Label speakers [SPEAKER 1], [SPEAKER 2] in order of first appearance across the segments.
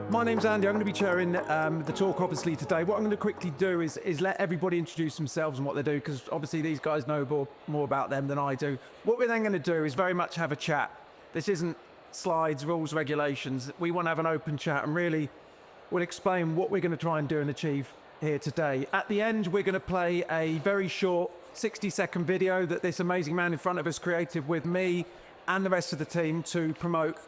[SPEAKER 1] My name's Andy. I'm going to be chairing the talk, obviously, today. What I'm going to quickly do is let everybody introduce themselves and what they do, because obviously these guys know more about them than I do. What we're then going to do is very much have a chat. This isn't slides, rules, regulations. We want to have an open chat, and really we'll explain what we're going to try and do and achieve here today. At the end, we're going to play a very short 60-second video that this amazing man in front of us created with me and the rest of the team to promote...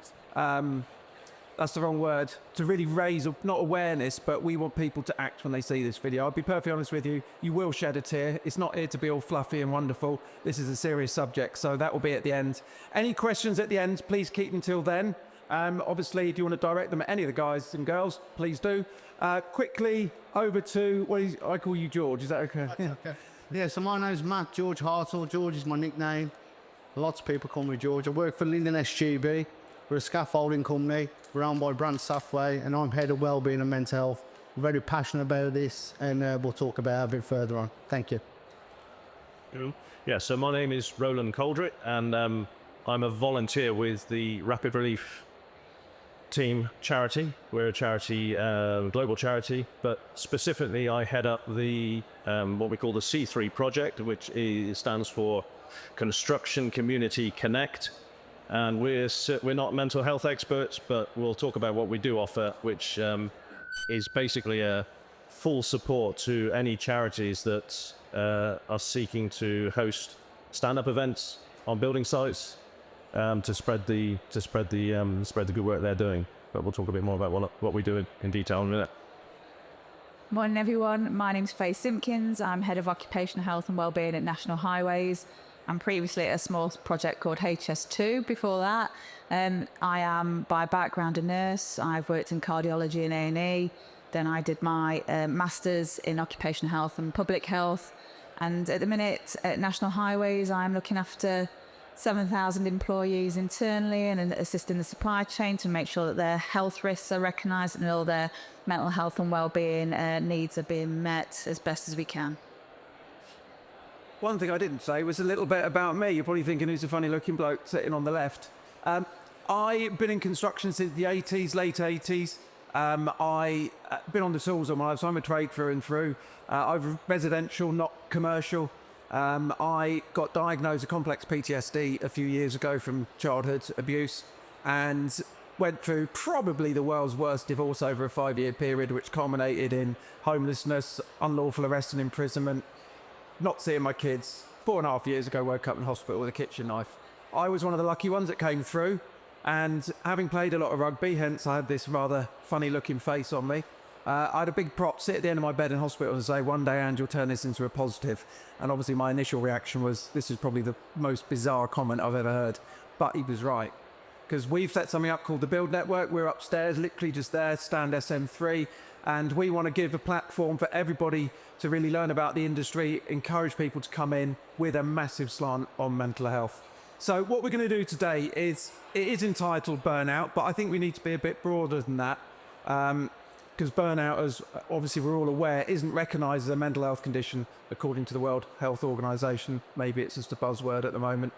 [SPEAKER 1] that's the wrong word, to really raise, not awareness, but we want people to act when they see this video. I'll be perfectly honest with you, you will shed a tear. It's not here to be all fluffy and wonderful. This is a serious subject, so that will be at the end. Any questions at the end, please keep them till then. Obviously, if you want to direct them at any of the guys and girls, please do. Quickly over to, I call you George, is that okay?
[SPEAKER 2] That's okay. Yeah, so my name's Matt Harthill. George is my nickname. Lots of people call me George. I work for Lyndon SGB. We're a scaffolding company. We're owned by Brand Safway, and I'm head of wellbeing and mental health. I'm very passionate about this, and we'll talk about it a bit further on. Thank you.
[SPEAKER 3] Cool. Yeah, so my name is Roland Coldrick, and I'm a volunteer with the Rapid Relief Team charity. We're a charity, global charity, but specifically I head up the what we call the C3 project, which stands for Construction Community Connect. And we're not mental health experts, but we'll talk about what we do offer, which is basically a full support to any charities that are seeking to host stand-up events on building sites to spread the good work they're doing. But we'll talk a bit more about what we do in detail in a minute.
[SPEAKER 4] Morning everyone, my name's Fay Simpkins. I'm Head of Occupational Health and Wellbeing at National Highways. I'm previously at a small project called HS2 before that. I am by background a nurse. I've worked in cardiology and A&E. Then I did my Masters in Occupational Health and Public Health. And at the minute at National Highways, I'm looking after 7,000 employees internally and assisting the supply chain to make sure that their health risks are recognised and all their mental health and wellbeing needs are being met as best as we can.
[SPEAKER 1] One thing I didn't say was a little bit about me. You're probably thinking, who's a funny looking bloke sitting on the left? I've been in construction since the 80s, late 80s. I've been on the tools all my life, so I'm a trade through and through. I've residential, not commercial. I got diagnosed with complex PTSD a few years ago from childhood abuse and went through probably the world's worst divorce over a 5-year period, which culminated in homelessness, unlawful arrest and imprisonment. Not seeing my kids. 4.5 years ago, woke up in hospital with a kitchen knife. I was one of the lucky ones that came through, and having played a lot of rugby, hence I had this rather funny looking face on me, I had a big prop sit at the end of my bed in hospital and say, one day, Andy, you'll turn this into a positive. And obviously my initial reaction was, this is probably the most bizarre comment I've ever heard. But he was right. Because we've set something up called the Build Network. We're upstairs, literally just there, stand SM3. And we want to give a platform for everybody to really learn about the industry, encourage people to come in with a massive slant on mental health. So what we're going to do today is, it is entitled Burnout, but I think we need to be a bit broader than that. Because burnout, as obviously we're all aware, isn't recognised as a mental health condition according to the World Health Organisation. Maybe it's just a buzzword at the moment.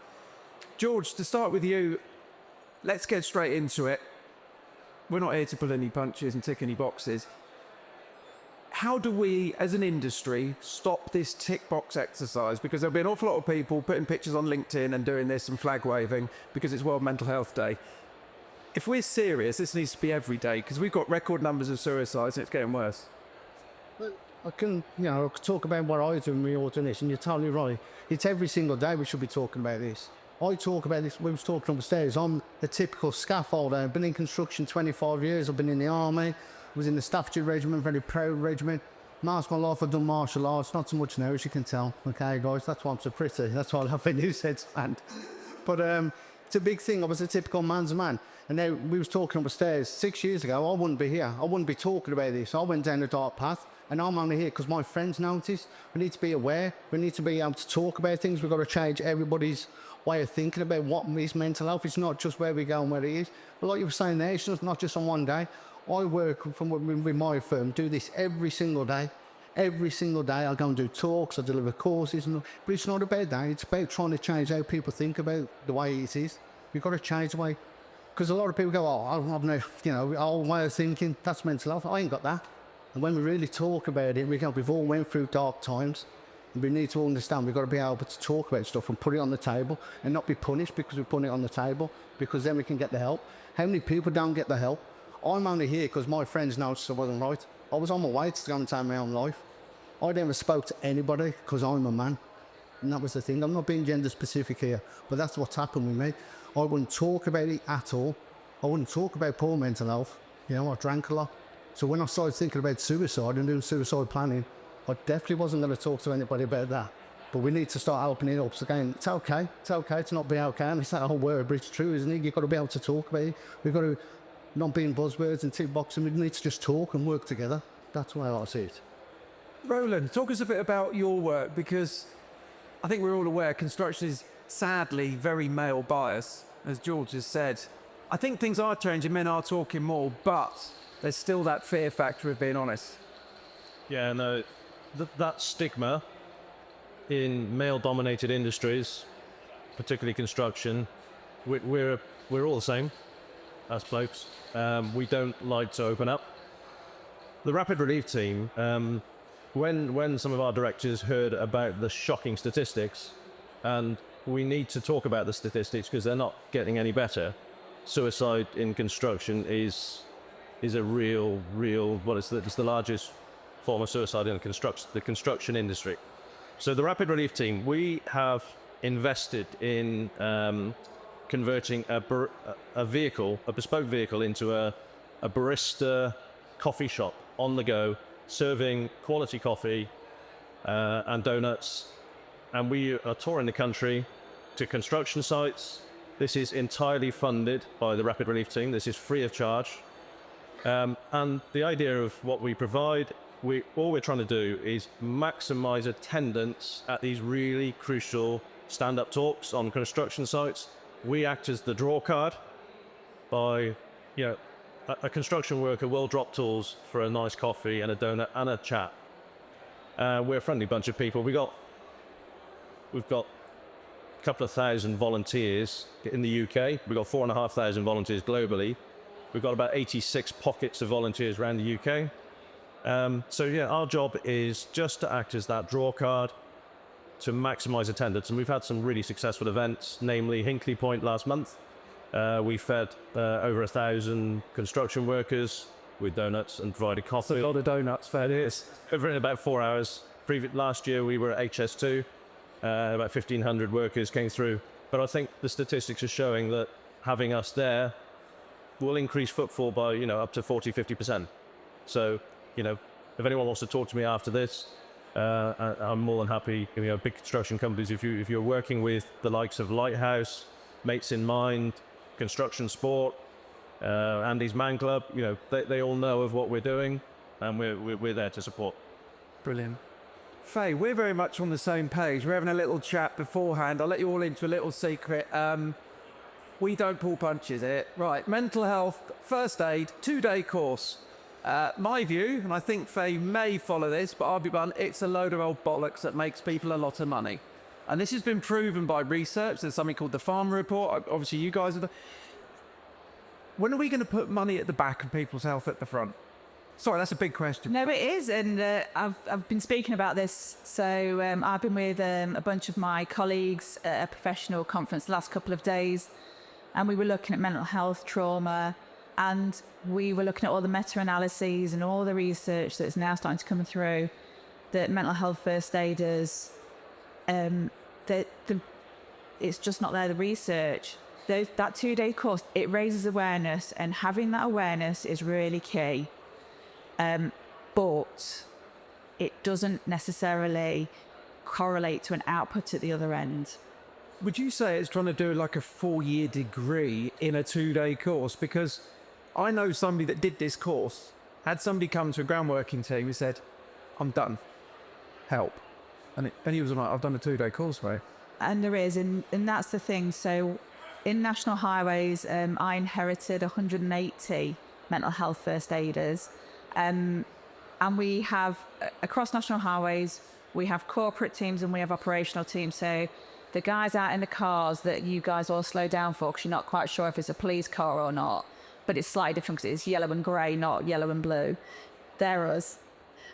[SPEAKER 1] George, to start with you, let's get straight into it. We're not here to pull any punches and tick any boxes. How do we, as an industry, stop this tick box exercise? Because there'll be an awful lot of people putting pictures on LinkedIn and doing this and flag waving because it's World Mental Health Day. If we're serious, this needs to be every day because we've got record numbers of suicides and it's getting worse.
[SPEAKER 2] Well, I can talk about what I do in my ordination, and you're totally right. It's every single day we should be talking about this. I talk about this, we was talking upstairs, I'm a typical scaffolder. I've been in construction 25 years, I've been in the army, was in the Staffordshire Regiment, very proud regiment. Most of my life I've done martial arts, not so much now as you can tell. Okay guys, that's why I'm so pretty, that's why I love a news headstand. But it's a big thing, I was a typical man's man. And now we was talking upstairs, 6 years ago I wouldn't be here, I wouldn't be talking about this. I went down a dark path and I'm only here because my friends noticed. We need to be aware, we need to be able to talk about things, we've got to change everybody's way of thinking about what is mental health. It's not just where we go and where it is. But like you were saying there, it's not just on one day. I work with my firm, do this every single day. Every single day I go and do talks, I deliver courses, but it's not about that. It's about trying to change how people think about the way it is. We've got to change the way Because a lot of people go, oh, I've no, old way of thinking, that's mental health. I ain't got that. And when we really talk about it, we've all went through dark times. And we need to understand we've got to be able to talk about stuff and put it on the table and not be punished because we put it on the table, because then we can get the help. How many people don't get the help? I'm only here because my friends noticed I wasn't right. I was on my way to go and take my own life. I never spoke to anybody because I'm a man. And that was the thing. I'm not being gender specific here, but that's what's happened with me. I wouldn't talk about it at all. I wouldn't talk about poor mental health. I drank a lot. So when I started thinking about suicide and doing suicide planning, I definitely wasn't going to talk to anybody about that. But we need to start opening it up. So again, it's okay to not be okay. And it's that whole word, but it's true, isn't it? You've got to be able to talk about it. We've got to not be in buzzwords and tick boxing. We need to just talk and work together. That's the way I see it.
[SPEAKER 1] Roland, talk us a bit about your work, because I think we're all aware construction is sadly very male biased, as George has said. I think things are changing, men are talking more, but there's still that fear factor of being honest.
[SPEAKER 3] Yeah, no, that stigma in male-dominated industries, particularly construction, we're all the same, us blokes. We don't like to open up. The Rapid Relief team, when some of our directors heard about the shocking statistics, and we need to talk about the statistics because they're not getting any better. Suicide in construction is a real it's the largest form of suicide in the construction industry. So the Rapid Relief team, we have invested in converting a bespoke vehicle into a barista coffee shop on the go, serving quality coffee and donuts. And we are touring the country to construction sites. This is entirely funded by the Rapid Relief team. This is free of charge. And the idea of what we provide, all we're trying to do is maximize attendance at these really crucial stand-up talks on construction sites. We act as the draw card by, a construction worker will drop tools for a nice coffee and a donut and a chat. We're a friendly bunch of people. We've got a couple of thousand volunteers in the UK. We've got 4,500 volunteers globally. We've got about 86 pockets of volunteers around the UK. Our job is just to act as that draw card to maximise attendance. And we've had some really successful events, namely Hinkley Point last month. We fed over 1,000 construction workers with donuts and provided coffee.
[SPEAKER 1] A lot of donuts, fair is.
[SPEAKER 3] Over in about 4 hours. Last year we were at HS2. About 1,500 workers came through. But I think the statistics are showing that having us there will increase footfall by, up to 40-50%. So, if anyone wants to talk to me after this, I'm more than happy. Big construction companies, if you're working with the likes of Lighthouse, Mates in Mind, Construction Sport, Andy's Man Club, they all know of what we're doing, and we're there to support.
[SPEAKER 1] Brilliant. Fay, we're very much on the same page. We're having a little chat beforehand. I'll let you all into a little secret. We don't pull punches here. Right, mental health, first aid, 2-day course. My view, and I think Fay may follow this, but I'll be blunt, it's a load of old bollocks that makes people a lot of money. And this has been proven by research. There's something called the Farmer Report. Obviously, you guys are When are we going to put money at the back and people's health at the front? Sorry, that's a big question.
[SPEAKER 4] No, it is, and I've been speaking about this. So I've been with a bunch of my colleagues at a professional conference the last couple of days, and we were looking at mental health, trauma, and we were looking at all the meta-analyses and all the research that's now starting to come through that mental health first aiders, it's just not there, the research. That 2-day course, it raises awareness, and having that awareness is really key. But it doesn't necessarily correlate to an output at the other end.
[SPEAKER 1] Would you say it's trying to do like a 4-year degree in a 2-day course? Because I know somebody that did this course, had somebody come to a groundworking team who said, I'm done, help. And he was like, I've done a 2-day course, mate.
[SPEAKER 4] And there is, and that's the thing. So in National Highways, I inherited 180 mental health first aiders. And we have, across National Highways, We have corporate teams and we have operational teams. So the guys out in the cars that you guys all slow down for because you're not quite sure if it's a police car or not, but it's slightly different because it's yellow and grey, not yellow and blue. They're us.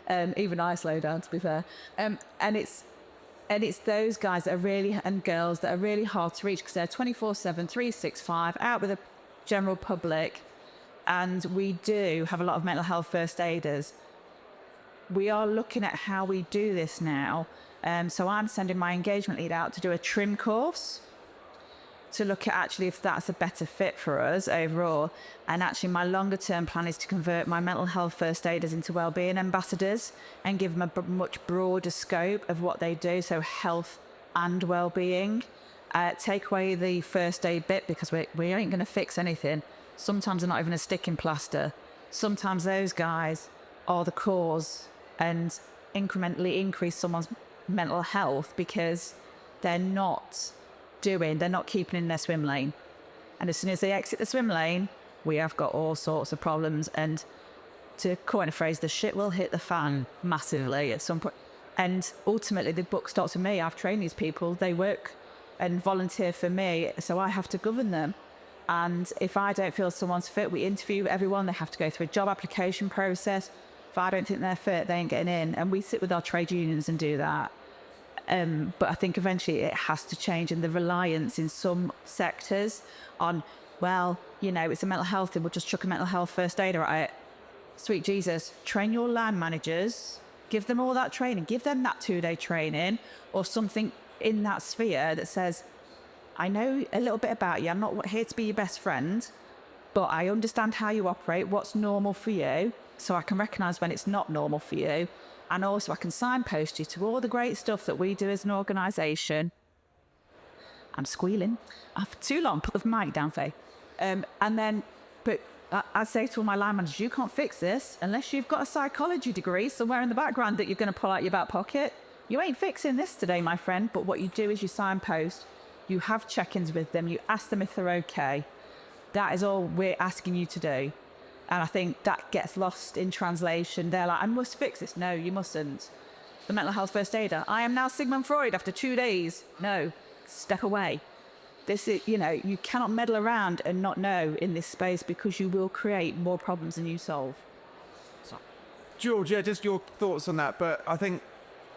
[SPEAKER 4] Even I slow down, to be fair. And it's those guys that are really, and girls that are really hard to reach because they're 24/7, 365, out with the general public. And we do have a lot of mental health first aiders. We are looking at how we do this now. So I'm sending my engagement lead out to do a trim course to look at actually if that's a better fit for us overall. And actually my longer term plan is to convert my mental health first aiders into wellbeing ambassadors and give them a much broader scope of what they do. So health and wellbeing. Take away the first aid bit because we ain't going to fix anything. Sometimes they're not even a sticking plaster. Sometimes those guys are the cause and incrementally increase someone's mental health because they're not keeping in their swim lane. And as soon as they exit the swim lane, we have got all sorts of problems. And to coin a phrase, the shit will hit the fan massively at some point. And ultimately, the book starts with me. I've trained these people. They work and volunteer for me, so I have to govern them. And if I don't feel someone's fit, we interview everyone. They have to go through a job application process. If I don't think they're fit, they ain't getting in. And we sit with our trade unions and do that. But I think eventually it has to change, and the reliance in some sectors on, well, it's a mental health thing, we'll just chuck a mental health first aider at it. Sweet Jesus, train your line managers, give them all that training, give them that 2-day training or something in that sphere that says, I know a little bit about you, I'm not here to be your best friend, but I understand how you operate, what's normal for you, so I can recognise when it's not normal for you. And also I can signpost you to all the great stuff that we do as an organisation. I'm squealing. I've too long, put the mic down, Faye. But I say to all my line managers, you can't fix this unless you've got a psychology degree somewhere in the background that you're going to pull out your back pocket. You ain't fixing this today, my friend. But what you do is you signpost. You have check-ins with them. You ask them if they're okay. That is all we're asking you to do. And I think that gets lost in translation. They're like, I must fix this. No, you mustn't. The mental health first aider. I am now Sigmund Freud after 2 days. No, step away. This is, you cannot meddle around and not know in this space because you will create more problems than you solve.
[SPEAKER 1] George, just your thoughts on that. But I think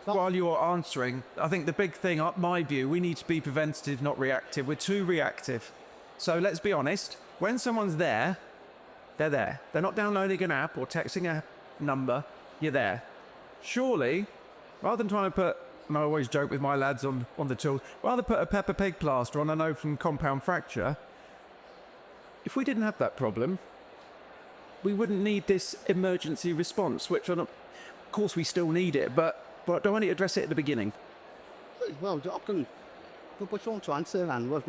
[SPEAKER 1] while you're answering, I think the big thing, my view, we need to be preventative, not reactive. We're too reactive. So let's be honest. When someone's there, they're there. They're not downloading an app or texting a number. You're there. Surely, rather than trying to put, and I always joke with my lads on the tools, rather put a Peppa Pig plaster on an open compound fracture, if we didn't have that problem, we wouldn't need this emergency response, which, of course, we still need it, but don't want to address it at the beginning.
[SPEAKER 2] Well, I can... But you want to answer, Alan?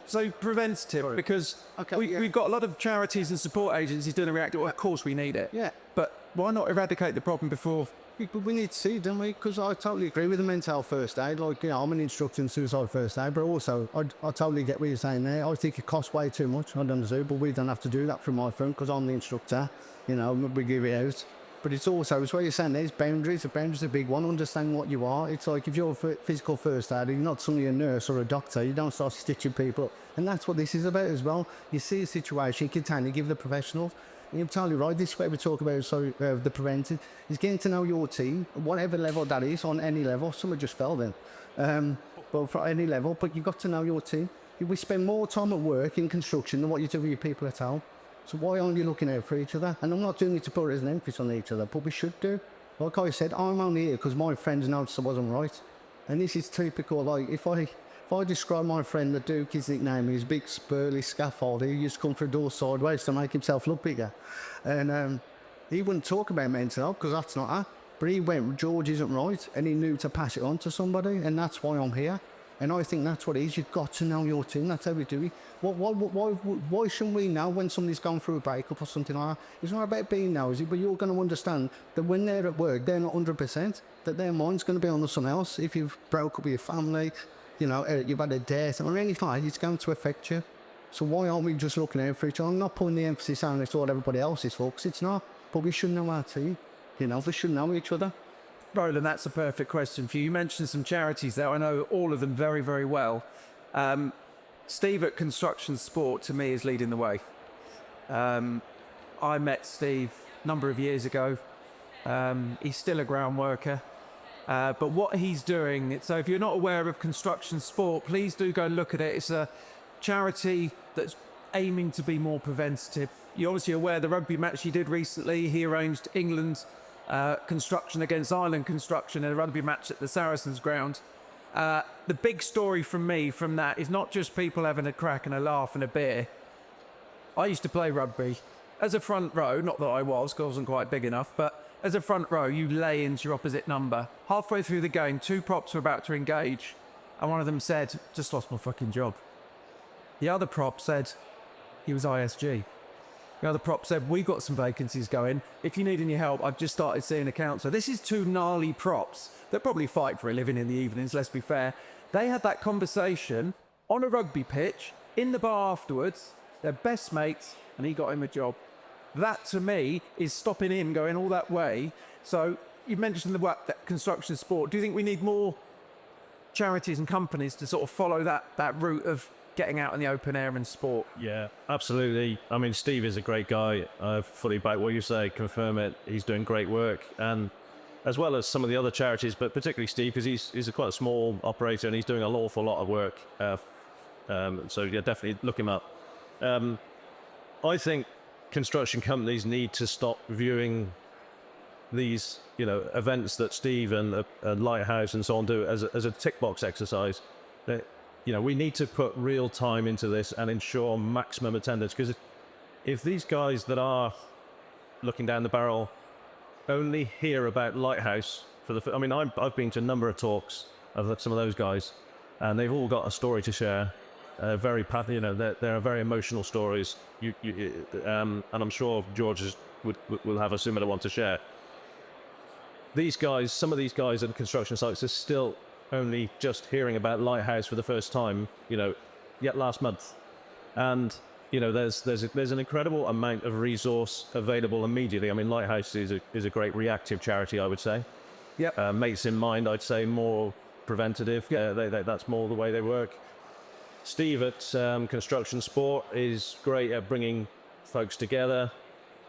[SPEAKER 1] So preventative, because we've got a lot of charities and support agencies doing a reactive. Well, of course we need it.
[SPEAKER 2] Yeah.
[SPEAKER 1] But why not eradicate the problem before?
[SPEAKER 2] But we need to see, don't we? Because I totally agree with the mental health first aid. I'm an instructor in suicide first aid, but also I totally get what you're saying there. I think it costs way too much. I don't know, but we don't have to do that from my firm because I'm the instructor. We give it out. But it's what you're saying, there's boundaries. The boundaries are a big one. Understand what you are. It's like if you're a physical first aider, you're not suddenly a nurse or a doctor. You don't start stitching people up. And that's what this is about as well. You see a situation, you can give the professionals. And you're totally right. This is what we talk about, the preventive, is getting to know your team, whatever level that is, on any level. Some have just fell then. But for any level, but you've got to know your team. We spend more time at work in construction than what you do with your people at home. So why aren't you looking out for each other? And I'm not doing it to put as an emphasis on each other, but we should do. Like I said, I'm only here because my friends noticed I wasn't right. And this is typical. Like, if I describe my friend, the Duke, his nickname is big, spurly scaffolder. He used to come through a door sideways to make himself look bigger. And he wouldn't talk about mental health because that's not her. But he went, George isn't right, and he knew to pass it on to somebody, and that's why I'm here. And I think that's what it is. You've got to know your team. That's how we do it. Why shouldn't we know when somebody's gone through a breakup or something like that? It's not about being nosy, but you're going to understand that when they're at work, they're not 100%, that their mind's going to be on something else. If you've broke up with your family, you've had a death, or anything like that, it's going to affect you. So why aren't we just looking out for each other? I'm not putting the emphasis on it's all everybody else's fault, because it's not. But we should know our team. We should know each other.
[SPEAKER 1] Roland, that's a perfect question for you. You mentioned some charities there. I know all of them very, very well. Steve at Construction Sport, to me, is leading the way. I met Steve a number of years ago. He's still a ground worker. But what he's doing, so if you're not aware of Construction Sport, please do go and look at it. It's a charity that's aiming to be more preventative. You're obviously aware the rugby match he did recently, he arranged England construction against Ireland construction in a rugby match at the Saracens ground. The big story from me from that is not just people having a crack and a laugh and a beer. I used to play rugby as a front row, not that I was, because I wasn't quite big enough, but as a front row, you lay into your opposite number. Halfway through the game, 2 props were about to engage, and one of them said, just lost my fucking job. The other prop said, he was ISG. The other prop said, we've got some vacancies going. If you need any help, I've just started seeing a counsellor. This is 2 gnarly props that probably fight for a living in the evenings, let's be fair. They had that conversation on a rugby pitch, in the bar afterwards, they're best mates, and he got him a job. That, to me, is stopping him going all that way. So you mentioned that Construction Sport. Do you think we need more charities and companies to sort of follow that route of getting out in the open air and sport?
[SPEAKER 3] Yeah, absolutely. I mean, Steve is a great guy. I fully back what you say, confirm it. He's doing great work. And as well as some of the other charities, but particularly Steve, because he's quite a small operator and he's doing an awful lot of work. So, yeah, definitely look him up. I think construction companies need to stop viewing these, events that Steve and Lighthouse and so on do as a tick box exercise. That, we need to put real time into this and ensure maximum attendance. Because if these guys that are looking down the barrel only hear about Lighthouse I've been to a number of talks of some of those guys, and they've all got a story to share. They're very emotional stories. And I'm sure George will have a similar one to share. These guys, some of these guys at the construction sites are still only just hearing about Lighthouse for the first time, yet last month. And, there's an incredible amount of resource available immediately. I mean, Lighthouse is a great reactive charity, I would say.
[SPEAKER 1] Yep.
[SPEAKER 3] Mates in mind, I'd say more preventative. Yeah, that's more the way they work. Steve at Construction Sport is great at bringing folks together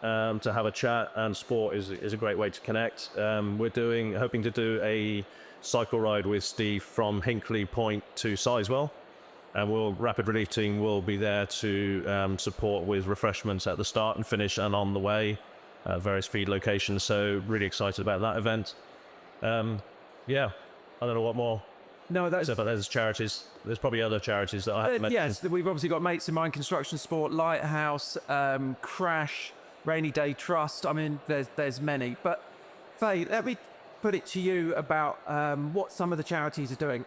[SPEAKER 3] to have a chat, and sport is a great way to connect. We're hoping to do a cycle ride with Steve from Hinkley Point to Sizewell, and Rapid Relief Team will be there to support with refreshments at the start and finish and on the way, various feed locations. So really excited about that event. Yeah, I don't know what more.
[SPEAKER 1] No, that's...
[SPEAKER 3] But there's charities. There's probably other charities that I haven't mentioned.
[SPEAKER 1] Yes, we've obviously got Mates in Mind, Construction Sport, Lighthouse, Crash, Rainy Day Trust. I mean, there's many. But, Faye, let me put it to you about what some of the charities are doing.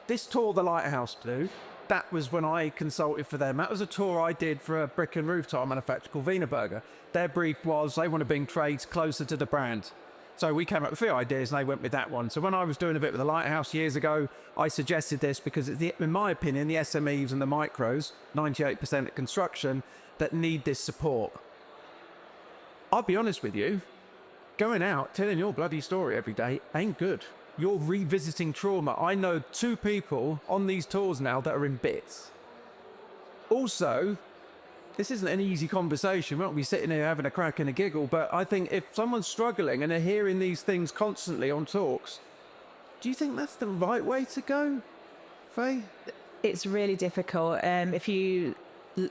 [SPEAKER 1] This tour the Lighthouse do, that was when I consulted for them. That was a tour I did for a brick and roof tile manufacturer called Wienerberger. Their brief was they want to bring trades closer to the brand. So we came up with a few ideas and they went with that one. So when I was doing a bit with the Lighthouse years ago, I suggested this because it's in my opinion, the SMEs and the micros, 98% of construction, that need this support. I'll be honest with you, going out, telling your bloody story every day ain't good. You're revisiting trauma. I know 2 people on these tours now that are in bits. Also, this isn't an easy conversation. We won't be sitting here having a crack and a giggle, but I think if someone's struggling and they're hearing these things constantly on talks, do you think that's the right way to go, Faye?
[SPEAKER 4] It's really difficult. If you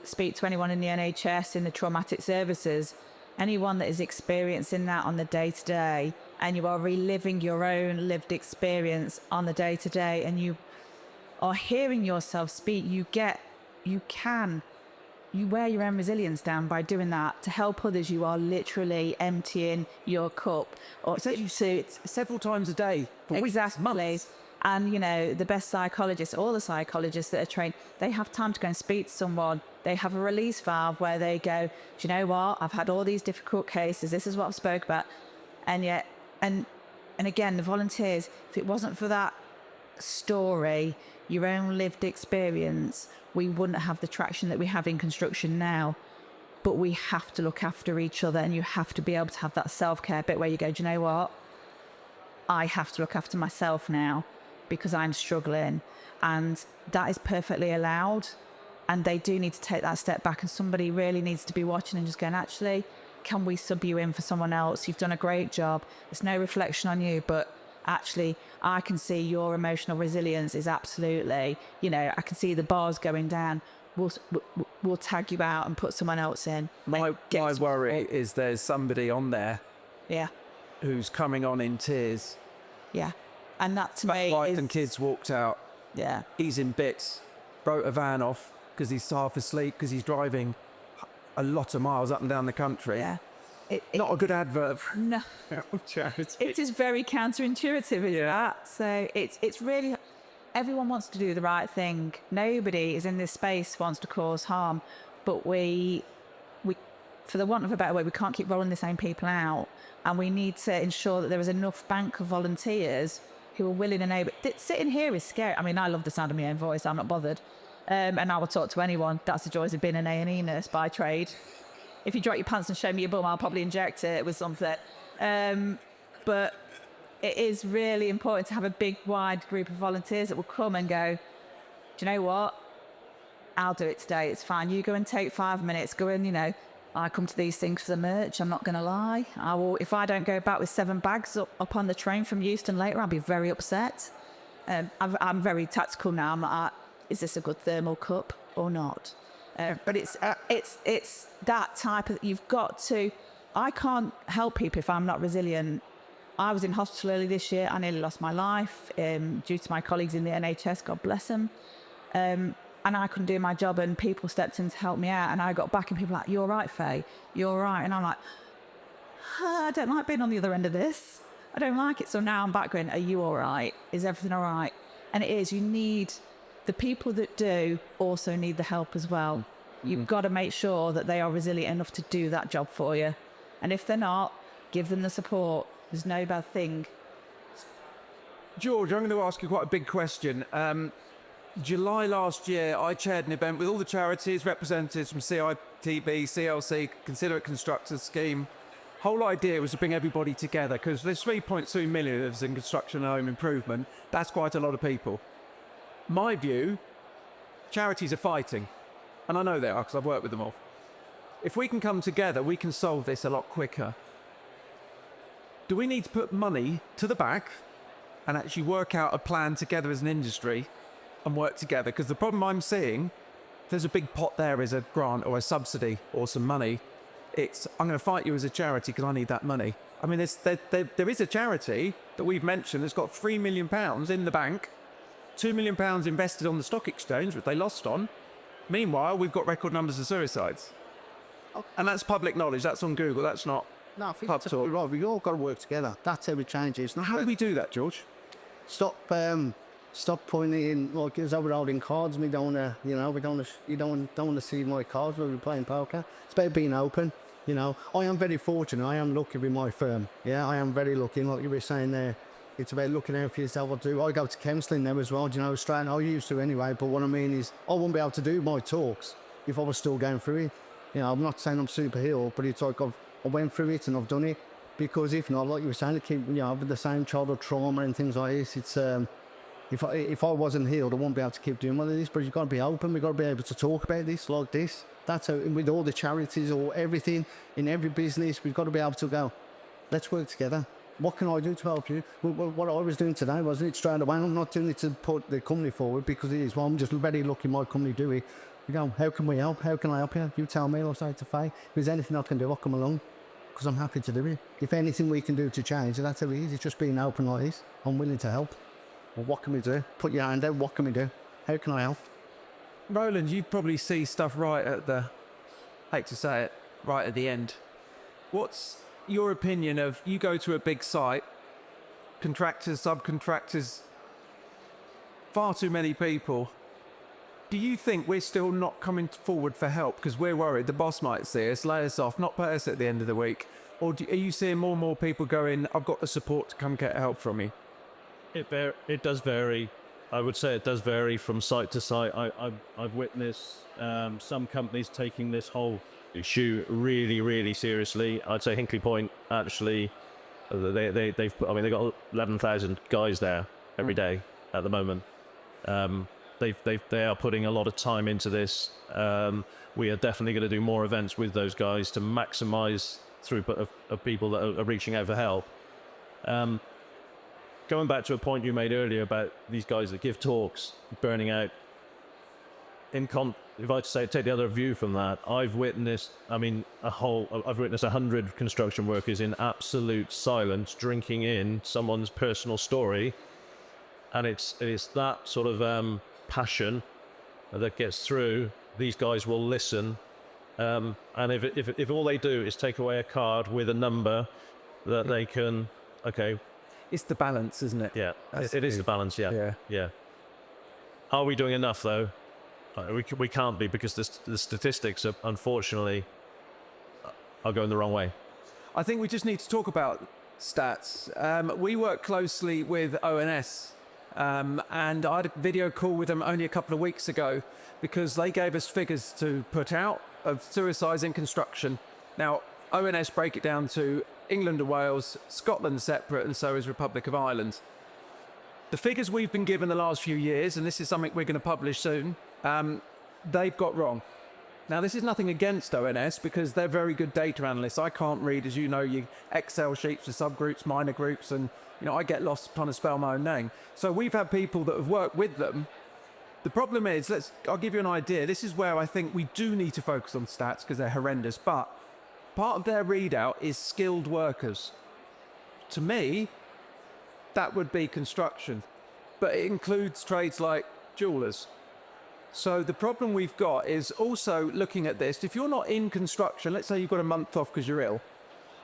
[SPEAKER 4] speak to anyone in the NHS, in the traumatic services, anyone that is experiencing that on the day-to-day, and you are reliving your own lived experience on the day-to-day, and you are hearing yourself speak, you wear your own resilience down by doing that. To help others, you are literally emptying your cup.
[SPEAKER 1] It's as you see, it's several times a day for
[SPEAKER 4] exactly.
[SPEAKER 1] weeks, months.
[SPEAKER 4] And, the best psychologists, all the psychologists that are trained, they have time to go and speak to someone. They have a release valve where they go, do you know what? I've had all these difficult cases. This is what I've spoke about. And yet, and again, the volunteers, if it wasn't for that story, your own lived experience, we wouldn't have the traction that we have in construction now. But we have to look after each other, and you have to be able to have that self-care bit where you go, do you know what? I have to look after myself now because I'm struggling. And that is perfectly allowed. And they do need to take that step back, and somebody really needs to be watching and just going, actually, can we sub you in for someone else? You've done a great job. It's no reflection on you, but actually, I can see your emotional resilience is absolutely, I can see the bars going down. We'll tag you out and put someone else in.
[SPEAKER 1] My worry is there's somebody on there
[SPEAKER 4] Yeah,
[SPEAKER 1] who's coming on in tears.
[SPEAKER 4] yeah. And that to me
[SPEAKER 1] Wife
[SPEAKER 4] is...
[SPEAKER 1] and kids walked out.
[SPEAKER 4] Yeah,
[SPEAKER 1] He's in bits. Wrote a van off because he's half asleep because he's driving a lot of miles up and down the country.
[SPEAKER 4] yeah.
[SPEAKER 1] Not a good advert for
[SPEAKER 4] No.
[SPEAKER 1] charity.
[SPEAKER 4] It is very counterintuitive, isn't that? So it's really, everyone wants to do the right thing. Nobody is in this space wants to cause harm, but we, for the want of a better word, we can't keep rolling the same people out, and we need to ensure that there is enough bank of volunteers who are willing and able. Sitting here is scary. I mean, I love the sound of my own voice. I'm not bothered, and I will talk to anyone. That's the joys of being an A&E nurse by trade. If you drop your pants and show me your bum, I'll probably inject it with something. But it is really important to have a big, wide group of volunteers that will come and go, do you know what? I'll do it today. It's fine. You go and take 5 minutes. Go and, I come to these things for the merch. I'm not going to lie. I will. If I don't go back with 7 bags up on the train from Euston later, I'll be very upset. I'm very tactical now. I'm like, is this a good thermal cup or not? But it's that type of, you've got to, I can't help people if I'm not resilient. I was in hospital early this year. I nearly lost my life due to my colleagues in the NHS, God bless them. And I couldn't do my job, and people stepped in to help me out, and I got back and people were like, you're right, Faye, you're right. And I'm like, I don't like being on the other end of this. I don't like it. So now I'm back going, are you all right? Is everything all right? And it is, you need, the people that do also need the help as well. You've got to make sure that they are resilient enough to do that job for you. And if they're not, give them the support. There's no bad thing.
[SPEAKER 1] George, I'm going to ask you quite a big question. July last year, I chaired an event with all the charities, representatives from CITB, CLC, Consider It Constructors Scheme. Whole idea was to bring everybody together because there's 3.2 million of us in construction and home improvement. That's quite a lot of people. My view, charities are fighting. And I know they are because I've worked with them all. If we can come together, we can solve this a lot quicker. Do we need to put money to the back and actually work out a plan together as an industry and work together? Because the problem I'm seeing, if there's a big pot there as a grant or a subsidy or some money, it's, I'm going to fight you as a charity because I need that money. I mean, there is a charity that we've mentioned that's got £3 million in the bank, £2 million invested on the stock exchange, which they lost on. Meanwhile, we've got record numbers of suicides. And that's public knowledge. That's on Google. That's not
[SPEAKER 2] No, I think
[SPEAKER 1] pub
[SPEAKER 2] that's
[SPEAKER 1] talk.
[SPEAKER 2] right. We've all got to work together. That's how it changes.
[SPEAKER 1] How do we do that, George?
[SPEAKER 2] Stop pointing in, like, as I were holding cards. We don't want to see my cards when we're playing poker. It's about being open. I am very fortunate. I am lucky with my firm. Yeah, I am very lucky. Like you were saying there, it's about looking out for yourself. I go to counselling now as well. Straight. I used to anyway. But what I mean is, I wouldn't be able to do my talks if I was still going through it. I'm not saying I'm super healed, but it's like I went through it and I've done it. Because if not, like you were saying, I keep with the same childhood trauma and things like this. It's if I wasn't healed, I wouldn't be able to keep doing one of this. But you've got to be open. We've got to be able to talk about this like this. That's how, with all the charities or everything in every business, we've got to be able to go, let's work together. What can I do to help you? What I was doing today wasn't it straight away. I'm not doing it to put the company forward because it is. Well, I'm just very lucky my company do it. How can we help? How can I help you? You tell me, I'll say to Faye. If there's anything I can do, I'll come along because I'm happy to do it. If anything we can do to change, that's how it is. It's just being open like this. I'm willing to help. Well, what can we do? Put your hand out. What can we do? How can I help?
[SPEAKER 1] Roland, you probably see stuff right at the, hate to say it, right at the end. What's your opinion of, you go to a big site, contractors, subcontractors, far too many people. Do you think we're still not coming forward for help because we're worried the boss might see us, lay us off, not pay us at the end of the week? Or are you seeing more and more people going, I've got the support to come get help from you?
[SPEAKER 3] It does vary. I would say it does vary from site to site. I've witnessed some companies taking this whole issue really, really seriously. I'd say Hinkley Point actually They've put, I mean, they've got 11,000 guys there every day at the moment. They are putting a lot of time into this. We are definitely going to do more events with those guys to maximise throughput of people that are reaching out for help. Going back to a point you made earlier about these guys that give talks, burning out. If I say take the other view from that, I've witnessed 100 construction workers in absolute silence drinking in someone's personal story, and it's that sort of passion that gets through. These guys will listen, and if all they do is take away a card with a number that they can, okay.
[SPEAKER 1] It's the balance, isn't it?
[SPEAKER 3] Yeah, it is the balance. Yeah. Are we doing enough though? We can't be, because the statistics are, unfortunately, are going the wrong way.
[SPEAKER 1] I think we just need to talk about stats. We work closely with ONS, and I had a video call with them only a couple of weeks ago because they gave us figures to put out of suicides in construction. Now, ONS break it down to England and Wales, Scotland separate, and so is Republic of Ireland. The figures we've been given the last few years, and this is something we're going to publish soon, they've got wrong. Now, this is nothing against ONS because they're very good data analysts. I can't read, as you know, your Excel sheets for subgroups, minor groups, and I get lost trying to spell my own name. So we've had people that have worked with them. The problem is, I'll give you an idea. This is where I think we do need to focus on stats because they're horrendous, but part of their readout is skilled workers. To me, that would be construction, but it includes trades like jewelers. So the problem we've got is also looking at this. If you're not in construction, let's say you've got a month off because you're ill,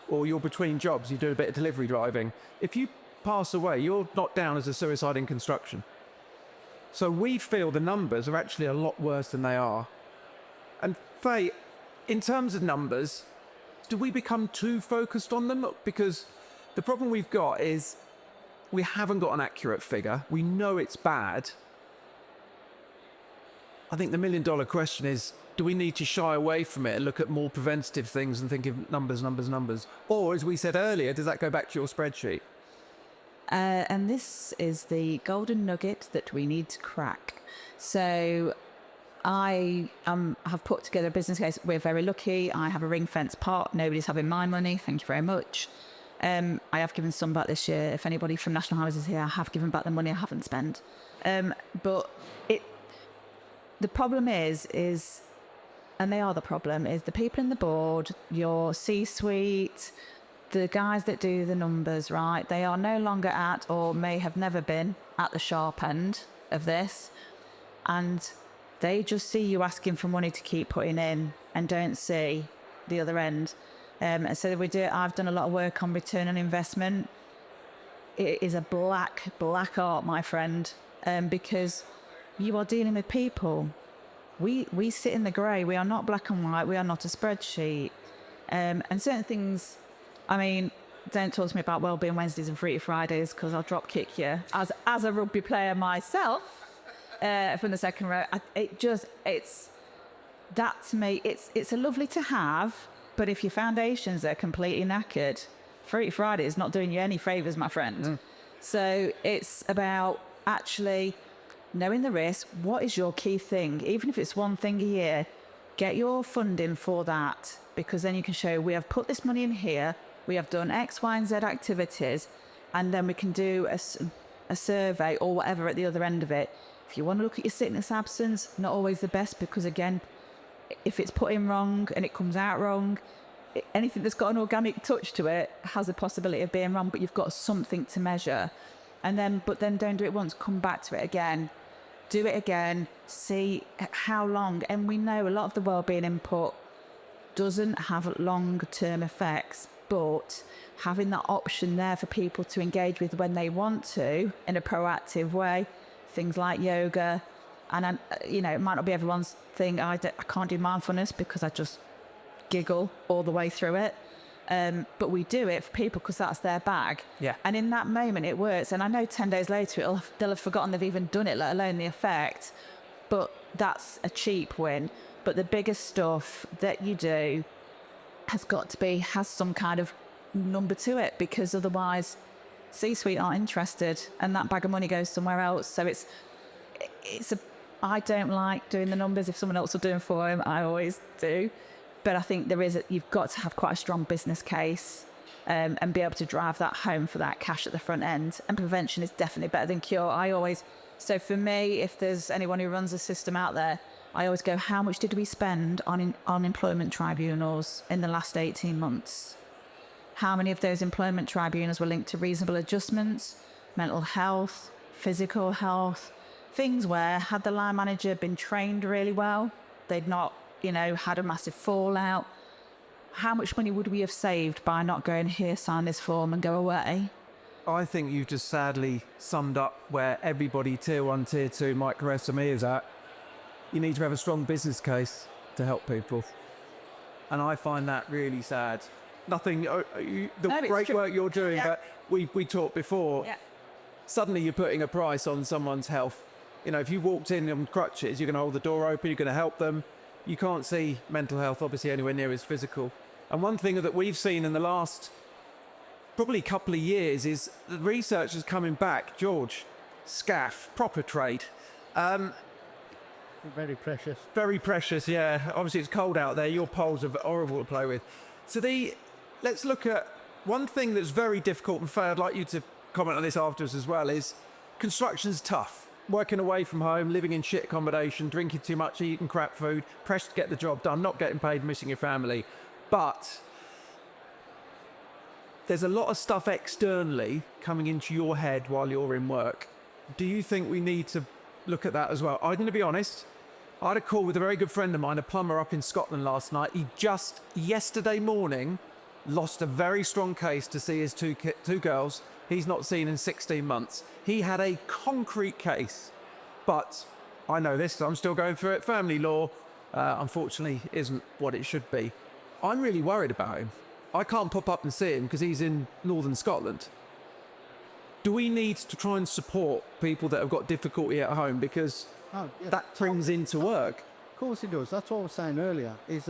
[SPEAKER 1] or you're between jobs, you do a bit of delivery driving. If you pass away, you're not down as a suicide in construction. So we feel the numbers are actually a lot worse than they are. And Faye, in terms of numbers, do we become too focused on them? Because the problem we've got is we haven't got an accurate figure. We know it's bad. I think the $1 million question is, do we need to shy away from it and look at more preventative things and think of numbers? Or, as we said earlier, does that go back to your spreadsheet?
[SPEAKER 4] And this is the golden nugget that we need to crack. So I have put together a business case. We're very lucky. I have a ring-fenced pot. Nobody's having my money. Thank you very much. I have given some back this year. If anybody from National Highways is here, I have given back the money I haven't spent. But the problem is, and they are the problem, is the people in the board, your C-suite, the guys that do the numbers, right? They are no longer at, or may have never been, at the sharp end of this. And they just see you asking for money to keep putting in and don't see the other end. And so I've done a lot of work on return on investment. It is a black art, my friend, because you are dealing with people. We sit in the grey. We are not black and white. We are not a spreadsheet. And certain things, I mean, don't talk to me about Wellbeing Wednesdays and Fruity Fridays because I'll drop kick you. As a rugby player myself, from the second row, that to me, it's a lovely to have, but if your foundations are completely knackered, Fruity Friday is not doing you any favours, my friend. So it's about actually knowing the risk. What is your key thing? Even if it's one thing a year, get your funding for that, because then you can show we have put this money in here, we have done X, Y, and Z activities, and then we can do a survey or whatever at the other end of it. If you want to look at your sickness absence, not always the best, because again, if it's put in wrong and it comes out wrong, anything that's got an organic touch to it has a possibility of being wrong, but you've got something to measure. But then don't do it once, come back to it again. Do it again, see how long. And we know a lot of the wellbeing input doesn't have long-term effects, but having that option there for people to engage with when they want to in a proactive way, things like yoga, and it might not be everyone's thing. I can't do mindfulness because I just giggle all the way through it. But we do it for people because that's their bag.
[SPEAKER 1] Yeah.
[SPEAKER 4] And in that moment, it works. And I know 10 days later, they'll have forgotten they've even done it, let alone the effect. But that's a cheap win. But the biggest stuff that you do has some kind of number to it, because otherwise C-suite aren't interested and that bag of money goes somewhere else. So I don't like doing the numbers. If someone else will do them for him, I always do. But I think you've got to have quite a strong business case and be able to drive that home for that cash at the front end. And prevention is definitely better than cure. So for me, if there's anyone who runs a system out there, I always go, how much did we spend on employment tribunals in the last 18 months? How many of those employment tribunals were linked to reasonable adjustments, mental health, physical health, things where had the line manager been trained really well, they'd not, had a massive fallout. How much money would we have saved by not going here, sign this form and go away?
[SPEAKER 1] I think you've just sadly summed up where everybody tier 1, tier 2 micro SME is at. You need to have a strong business case to help people. And I find that really sad. Great work you're doing, but we talked before.
[SPEAKER 4] Yeah.
[SPEAKER 1] Suddenly you're putting a price on someone's health. If you walked in on crutches, you're going to hold the door open, you're going to help them. You can't see mental health obviously anywhere near as physical. And one thing that we've seen in the last probably couple of years is the research is coming back. George, SCAF, proper trade.
[SPEAKER 2] Very precious.
[SPEAKER 1] Very precious, yeah. Obviously it's cold out there. Your poles are horrible to play with. So let's look at one thing that's very difficult, and Fay, I'd like you to comment on this afterwards as well, is construction's tough. Working away from home, living in shit accommodation, drinking too much, eating crap food, pressure to get the job done, not getting paid, missing your family. But there's a lot of stuff externally coming into your head while you're in work. Do you think we need to look at that as well? I'm going to be honest. I had a call with a very good friend of mine, a plumber up in Scotland last night. He just yesterday morning lost a very strong case to see his two girls he's not seen in 16 months. He had a concrete case, but I know this, I'm still going through it. Family law, unfortunately, isn't what it should be. I'm really worried about him. I can't pop up and see him because he's in northern Scotland. Do we need to try and support people that have got difficulty at home, because that brings into work?
[SPEAKER 2] Of course it does. That's what I was saying earlier. Is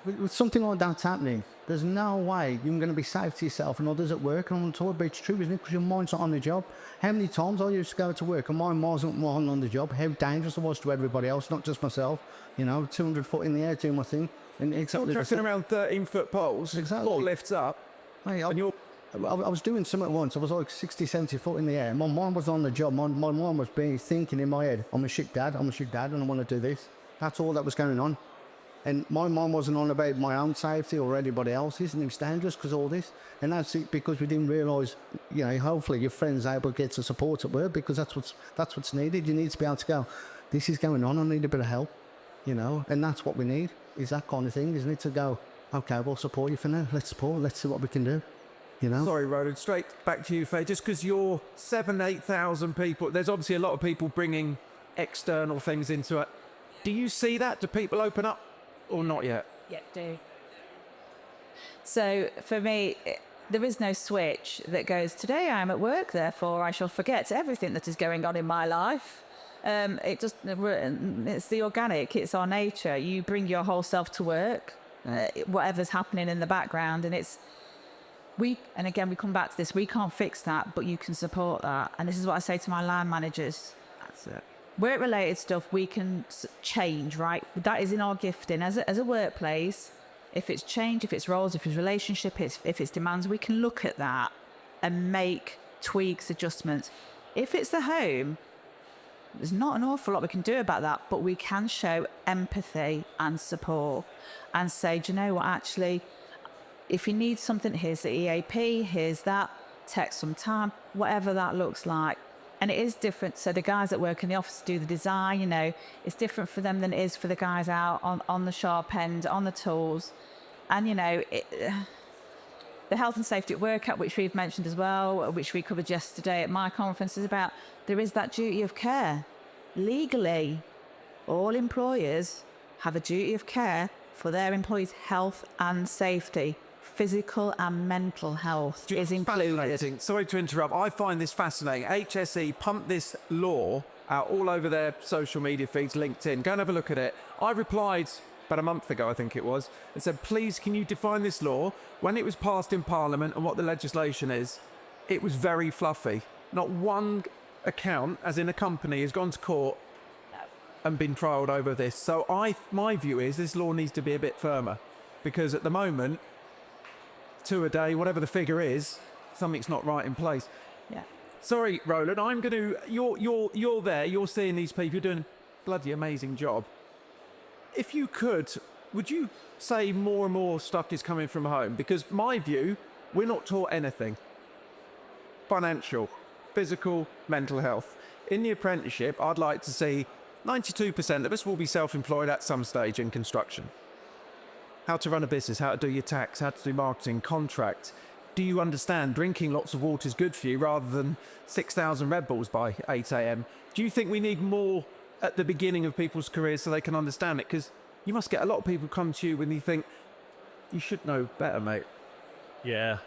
[SPEAKER 2] with something like that's happening, there's no way you're going to be safe to yourself and others at work. And I'm told, but it's true, isn't it? Because your mind's not on the job. How many times I used to go to work and my mind wasn't on the job? How dangerous I was to everybody else, not just myself. 200 foot in the air doing my thing. And exactly
[SPEAKER 1] Contracting around 13-foot poles,
[SPEAKER 2] exactly.
[SPEAKER 1] Floor lifts up.
[SPEAKER 2] Hey, I was doing something at once. I was like 60, 70 foot in the air. My mind was on the job. My mind was thinking in my head, I'm a shit dad, and I want to do this. That's all that was going on. And my mind wasn't on about my own safety or anybody else's, and it was dangerous because of all this. And that's it, because we didn't realise, hopefully your friend's able to get some support at work, because that's what's needed. You need to be able to go, this is going on, I need a bit of help, and that's what we need, is that kind of thing, isn't it? To go, okay, we'll support you for now. Let's see what we can do.
[SPEAKER 1] Sorry, Roland, straight back to you, Fay. Just because you're 8,000 people, there's obviously a lot of people bringing external things into it. Do you see that? Do people open up or not yet?
[SPEAKER 4] Yeah, do. So for me, there is no switch that goes, today I'm at work, therefore I shall forget everything that is going on in my life. It's the organic, it's our nature. You bring your whole self to work, whatever's happening in the background, and we come back to this, we can't fix that, but you can support that. And this is what I say to my line managers.
[SPEAKER 1] That's it.
[SPEAKER 4] Work-related stuff we can change, right? That is in our gifting as a workplace. If it's change, if it's roles, if it's relationship, if it's demands, we can look at that and make tweaks, adjustments. If it's the home, there's not an awful lot we can do about that, but we can show empathy and support and say, do you know what, actually, if you need something, here's the EAP, here's that, text some time, whatever that looks like. And it is different. So the guys that work in the office do the design, it's different for them than it is for the guys out on the sharp end, on the tools. And, the health and safety at work Act, which we've mentioned as well, which we covered yesterday at my conference, is about there is that duty of care. Legally, all employers have a duty of care for their employees' health and safety. Physical and mental health is included.
[SPEAKER 1] Sorry to interrupt. I find this fascinating. HSE pumped this law out all over their social media feeds, LinkedIn. Go and have a look at it. I replied about a month ago, I think it was, and said, please, can you define this law? When it was passed in Parliament and what the legislation is, it was very fluffy. Not one account, as in a company, has gone to court and been trialled over this. So my view is this law needs to be a bit firmer, because at the moment, 2 a day, whatever the figure is, something's not right in place.
[SPEAKER 4] Yeah.
[SPEAKER 1] Sorry, Roland, I'm going to... You're there, you're seeing these people, you're doing a bloody amazing job. If you could, would you say more and more stuff is coming from home? Because my view, we're not taught anything. Financial, physical, mental health. In the apprenticeship, I'd like to see 92% of us will be self-employed at some stage in construction. How to run a business, how to do your tax, how to do marketing, contract. Do you understand drinking lots of water is good for you rather than 6,000 Red Bulls by 8 a.m? Do you think we need more at the beginning of people's careers so they can understand it? Because you must get a lot of people come to you when you think, you should know better, mate.
[SPEAKER 3] Yeah,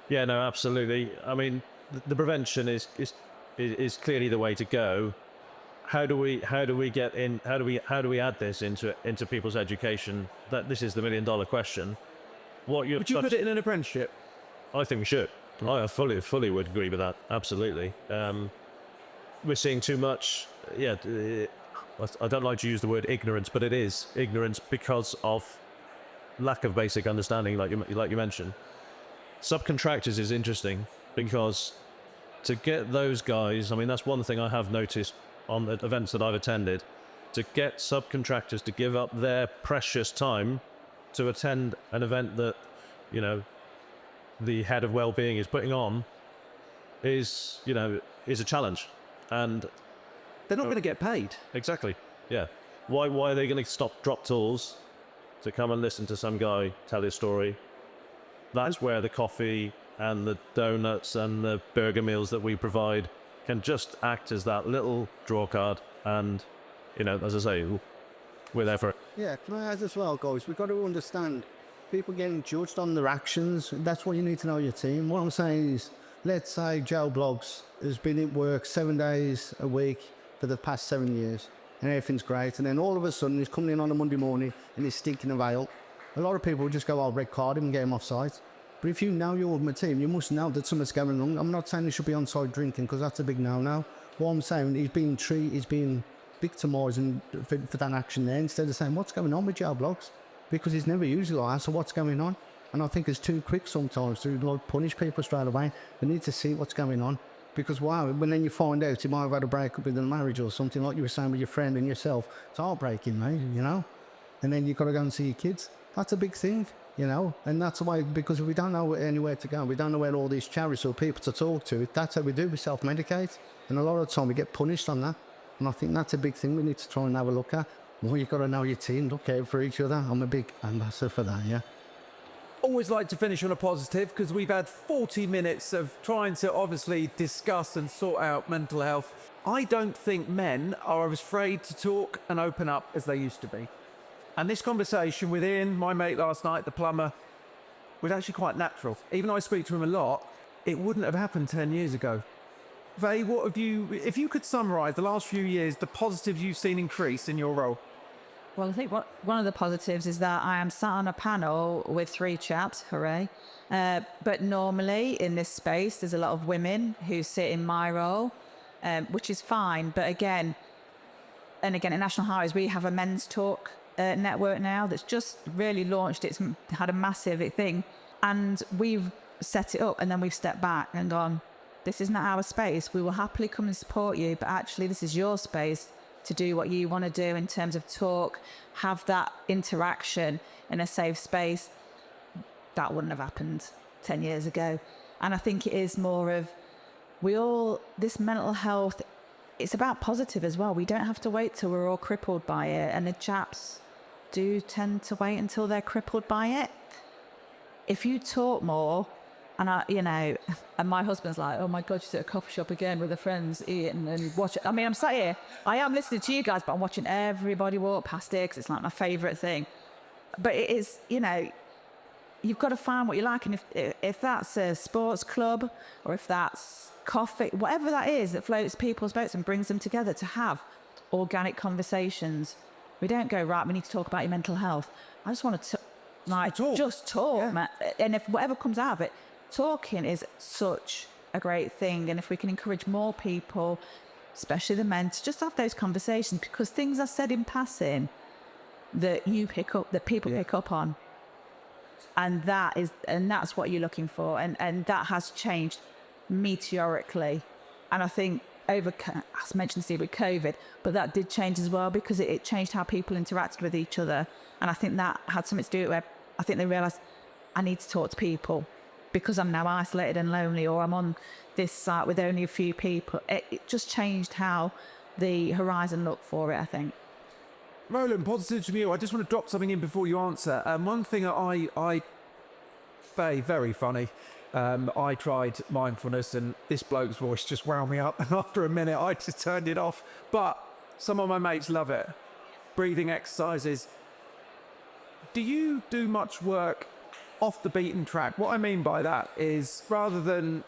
[SPEAKER 3] no, absolutely. I mean, the prevention is clearly the way to go. How do we get in? How do we add this into people's education? This is the $1 million question. Would you
[SPEAKER 1] put it in an apprenticeship?
[SPEAKER 3] I think we should. I fully would agree with that. Absolutely. We're seeing too much. Yeah, I don't like to use the word ignorance, but it is ignorance because of lack of basic understanding, like you mentioned. Subcontractors is interesting because to get those guys, I mean, that's one thing I have noticed on the events that I've attended, to get subcontractors to give up their precious time to attend an event that, the head of well-being is putting on is a challenge. And
[SPEAKER 1] they're not going to get paid.
[SPEAKER 3] Exactly. Yeah. Why are they going to drop tools to come and listen to some guy tell his story? That's where the coffee and the donuts and the burger meals that we provide can just act as that little draw card. And, as I say, we're there for it.
[SPEAKER 2] Yeah, can I add as well, guys? We've got to understand people getting judged on their actions. That's what you need to know your team. What I'm saying is, let's say Joe Bloggs has been at work 7 days a week for the past 7 years, and everything's great. And then all of a sudden, he's coming in on a Monday morning and he's stinking of ale. A lot of people will just go, I'll red card him and get him off site. But if you know your team, you must know that something's going wrong. I'm not saying he should be on site drinking, because that's a big no-no. What I'm saying, he's being victimised for that action there, instead of saying, what's going on with Joe Bloggs? Because he's never usually like that, so what's going on? And I think it's too quick sometimes to punish people straight away. They need to see what's going on. Because when then you find out he might have had a breakup with a marriage or something, like you were saying with your friend and yourself, it's heartbreaking, mate, And then you've got to go and see your kids. That's a big thing. And that's why, because we don't know anywhere to go. We don't know where all these charities or people to talk to. That's how we do. We self-medicate. And a lot of the time we get punished on that. And I think that's a big thing we need to try and have a look at. Well, you've got to know your team, look out for each other. I'm a big ambassador for that, yeah.
[SPEAKER 1] Always like to finish on a positive, because we've had 40 minutes of trying to obviously discuss and sort out mental health. I don't think men are as afraid to talk and open up as they used to be. And this conversation with Ian, my mate last night, the plumber, was actually quite natural. Even though I speak to him a lot, it wouldn't have happened 10 years ago. Fay, if you could summarise the last few years, the positives you've seen increase in your role?
[SPEAKER 4] Well, I think one of the positives is that I am sat on a panel with 3 chaps, hooray. But normally in this space, there's a lot of women who sit in my role, which is fine. But again, at National Highways, we have a men's talk network now that's just really launched. It's had a massive thing, and we've set it up, and then we've stepped back and gone, this isn't our space. We will happily come and support you, but actually this is your space to do what you want to do in terms of talk, have that interaction in a safe space. That wouldn't have happened 10 years ago. And I think it is more of, this mental health, it's about positive as well. We don't have to wait till we're all crippled by it. And the chaps do tend to wait until they're crippled by it. If you talk more, and and my husband's like, oh my God, she's at a coffee shop again with her friends eating and watching. I mean, I'm sat here, I am listening to you guys, but I'm watching everybody walk past it because it's like my favourite thing. But it is, you've got to find what you like. And if that's a sports club, or if that's coffee, whatever that is that floats people's boats and brings them together to have organic conversations, We don't go, right, we need to talk about your mental health. I just want to, just talk.
[SPEAKER 1] Yeah.
[SPEAKER 4] Man. And if whatever comes out of it, talking is such a great thing. And if we can encourage more people, especially the men, to just have those conversations, because things are said in passing that people pick up on. And that's what you're looking for. And that has changed meteorically. And I think as mentioned, Steve, with COVID, but that did change as well, because it changed how people interacted with each other. And I think that had something to do with where I think they realised, I need to talk to people because I'm now isolated and lonely, or I'm on this site with only a few people. It just changed how the horizon looked for it, I think.
[SPEAKER 1] Roland, positive from you. I just want to drop something in before you answer. One thing that Fay, very funny. I tried mindfulness and this bloke's voice just wound me up. And after a minute, I just turned it off. But some of my mates love it. Breathing exercises. Do you do much work off the beaten track? What I mean by that is, rather than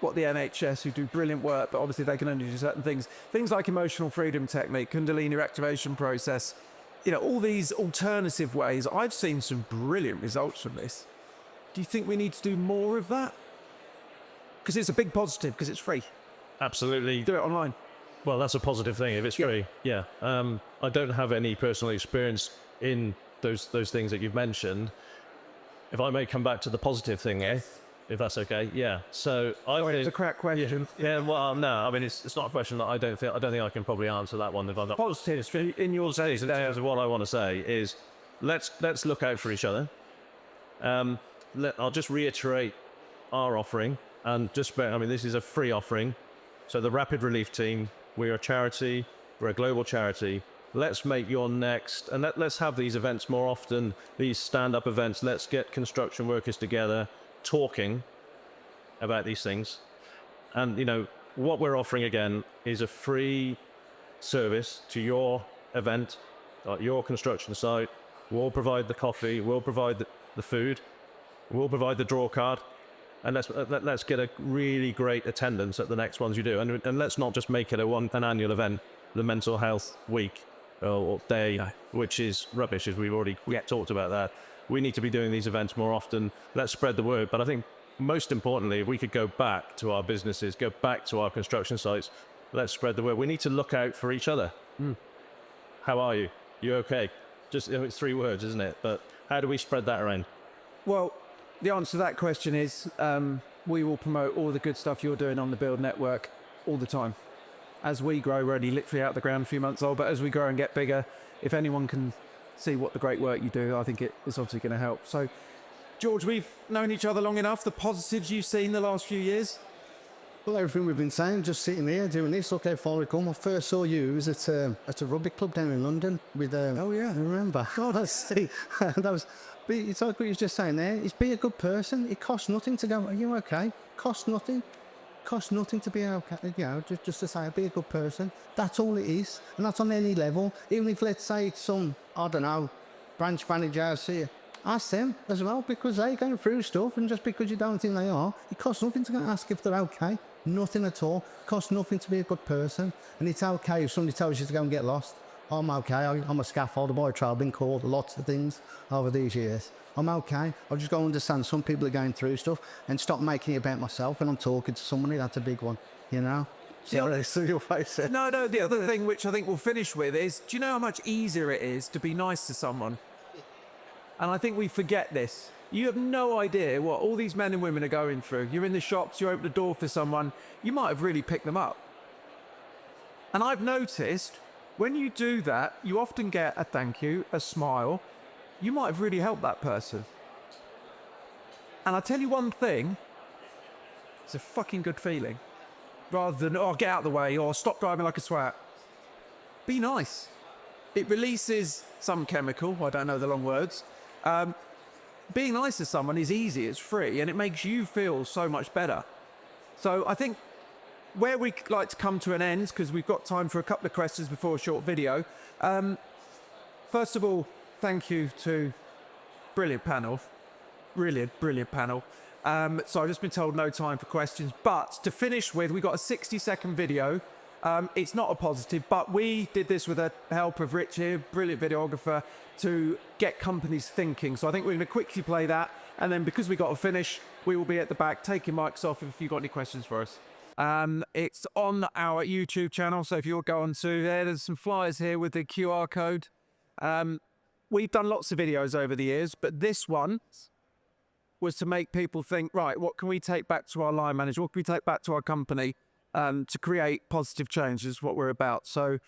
[SPEAKER 1] what the NHS, who do brilliant work, but obviously they can only do certain things like emotional freedom technique, Kundalini activation process, all these alternative ways. I've seen some brilliant results from this. Do you think we need to do more of that? Because it's a big positive, because it's free.
[SPEAKER 3] Absolutely.
[SPEAKER 1] Do it online.
[SPEAKER 3] Well, that's a positive thing if it's free. Yeah. I don't have any personal experience in those things that you've mentioned. If I may come back to the positive thing, if that's okay. Yeah. So
[SPEAKER 1] It's a crack question.
[SPEAKER 3] Yeah. Well, no. I mean, it's not a question that I don't think I can probably answer that one if I'm not.
[SPEAKER 1] Positives in your
[SPEAKER 3] So what I want to say is, let's look out for each other. I'll just reiterate our offering, and this is a free offering. So the Rapid Relief Team, we're a charity, we're a global charity. Let's make your next, and let's have these events more often, these stand-up events. Let's get construction workers together, talking about these things. And, what we're offering again is a free service to your event, your construction site. We'll provide the coffee, we'll provide the food, we'll provide the draw card, and let's get a really great attendance at the next ones you do. And let's not just make it an annual event, the mental health week or day, which is rubbish, as we've already talked about that. We need to be doing these events more often. Let's spread the word. But I think most importantly, if we could go back to our businesses, go back to our construction sites, let's spread the word. We need to look out for each other. How are you? You okay? Just, it's 3 words, isn't it? But how do we spread that around?
[SPEAKER 1] Well, the answer to that question is, we will promote all the good stuff you're doing on the Build Network all the time. As we grow, we're only literally out of the ground a few months old, but as we grow and get bigger, if anyone can see what the great work you do, I think it is obviously going to help. So, George, we've known each other long enough. The positives you've seen the last few years?
[SPEAKER 2] Well, everything we've been saying, just sitting here doing this, look how far we've come. I first saw you was at a rugby club down in London with, oh yeah, I remember. God, it's like what you were just saying there. It's be a good person. It costs nothing to go, are you okay? Costs nothing. Costs nothing to be okay, just to say, be a good person. That's all it is. And that's on any level. Even if, let's say, it's some, I don't know, branch manager here, ask them as well, because they're going through stuff, and just because you don't think they are, it costs nothing to go and ask if they're okay. Nothing at all. It costs nothing to be a good person. And it's okay if somebody tells you to go and get lost. I'm okay. I'm a scaffolder by trade. I've been called lots of things over these years. I'm okay. I'll just go understand some people are going through stuff and stop making it about myself when I'm talking to somebody. That's a big one, Sorry, I see your face there.
[SPEAKER 1] No, the other thing which I think we'll finish with is, do you know how much easier it is to be nice to someone? And I think we forget this. You have no idea what all these men and women are going through. You're in the shops, you open the door for someone, you might have really picked them up. And I've noticed, when you do that, you often get a thank you, a smile. You might have really helped that person. And I'll tell you one thing, it's a fucking good feeling. Rather than, get out of the way, or stop driving like a swat. Be nice. It releases some chemical, I don't know the long words. Being nice to someone is easy, it's free, and it makes you feel so much better. So I think where we like to come to an end, because we've got time for a couple of questions before a short video. First of all, thank you to brilliant panel. Brilliant panel. So I've just been told no time for questions, but to finish with, we've got a 60-second video It's not a positive, but we did this with the help of Rich here, brilliant videographer, to get companies thinking. So I think we're going to quickly play that, and then because we got to finish, we will be at the back taking mics off if you've got any questions for us. It's on our YouTube channel, so if you'll go on to there, there's some flyers here with the QR code. We've done lots of videos over the years, but this one was to make people think, right, what can we take back to our line manager? What can we take back to our company to create positive change is what we're about. So.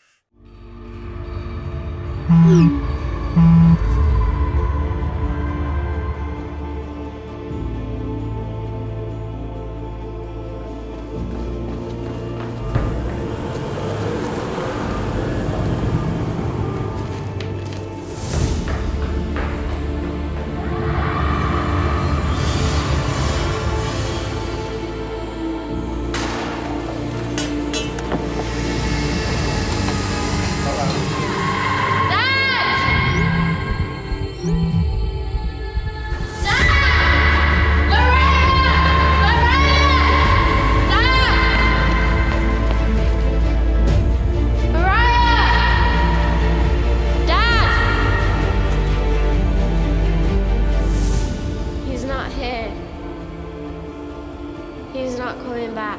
[SPEAKER 5] He's not coming back.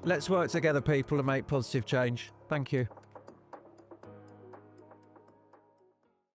[SPEAKER 1] Let's work together, people, and make positive change. Thank you.